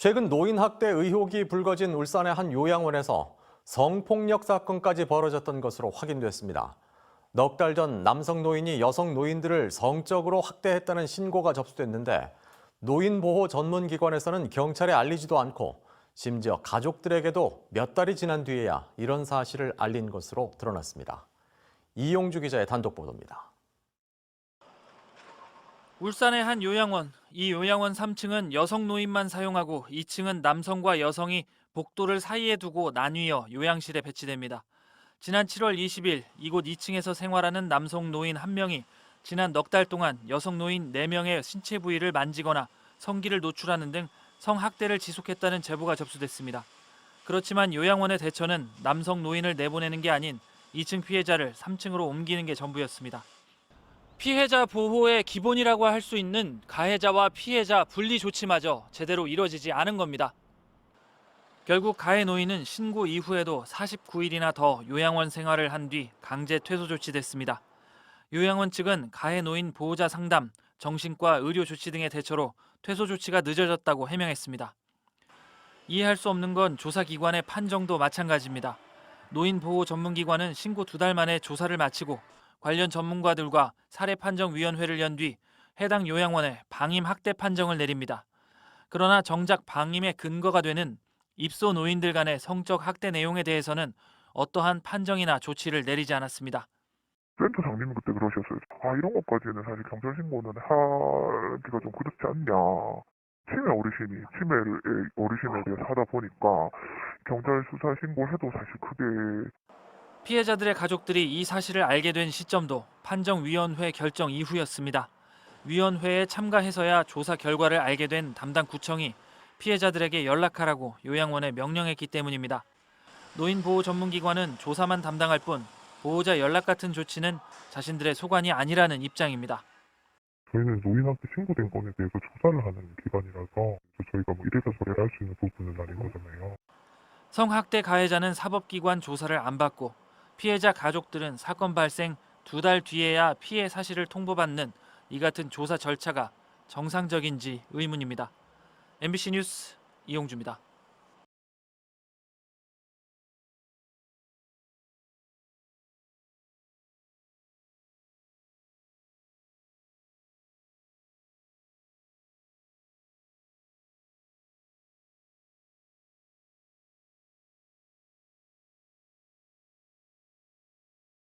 최근 노인 학대 의혹이 불거진 울산의 한 요양원에서 성폭력 사건까지 벌어졌던 것으로 확인됐습니다. 넉 달 전 남성 노인이 여성 노인들을 성적으로 학대했다는 신고가 접수됐는데 노인보호 전문기관에서는 경찰에 알리지도 않고 심지어 가족들에게도 몇 달이 지난 뒤에야 이런 사실을 알린 것으로 드러났습니다. 이용주 기자의 단독 보도입니다. 울산의 한 요양원. 이 요양원 3층은 여성 노인만 사용하고 2층은 남성과 여성이 복도를 사이에 두고 나뉘어 요양실에 배치됩니다. 지난 7월 20일 이곳 2층에서 생활하는 남성 노인 1명이 지난 넉 달 동안 여성 노인 4명의 신체 부위를 만지거나 성기를 노출하는 등 성학대를 지속했다는 제보가 접수됐습니다. 그렇지만 요양원의 대처는 남성 노인을 내보내는 게 아닌 2층 피해자를 3층으로 옮기는 게 전부였습니다. 피해자 보호의 기본이라고 할 수 있는 가해자와 피해자 분리 조치마저 제대로 이뤄지지 않은 겁니다. 결국 가해 노인은 신고 이후에도 49일이나 더 요양원 생활을 한 뒤 강제 퇴소 조치됐습니다. 요양원 측은 가해 노인 보호자 상담, 정신과 의료 조치 등의 대처로 퇴소 조치가 늦어졌다고 해명했습니다. 이해할 수 없는 건 조사기관의 판정도 마찬가지입니다. 노인 보호 전문기관은 신고 2달 만에 조사를 마치고 관련 전문가들과 사례판정위원회를 연 뒤 해당 요양원에 방임 학대 판정을 내립니다. 그러나 정작 방임의 근거가 되는 입소 노인들 간의 성적 학대 내용에 대해서는 어떠한 판정이나 조치를 내리지 않았습니다. 센터 장님이 그때 그러셨어요. 이런 것까지는 사실 경찰 신고는 하기가 좀 그렇지 않냐. 치매를 어르신에 대해서 하다 보니까 경찰 수사 신고해도 사실 크게. 피해자들의 가족들이 이 사실을 알게 된 시점도 판정위원회 결정 이후였습니다. 위원회에 참가해서야 조사 결과를 알게 된 담당 구청이 피해자들에게 연락하라고 요양원에 명령했기 때문입니다. 노인보호 전문기관은 조사만 담당할 뿐 보호자 연락 같은 조치는 자신들의 소관이 아니라는 입장입니다. 저희는 노인한테 신고된 건에 대해서 조사를 하는 기관이라서 저희가 이래서 저래를 할 수 있는 부분은 아닌 거잖아요. 성학대 가해자는 사법기관 조사를 안 받고 피해자 가족들은 사건 발생 2달 뒤에야 피해 사실을 통보받는 이 같은 조사 절차가 정상적인지 의문입니다. MBC 뉴스 이용주입니다.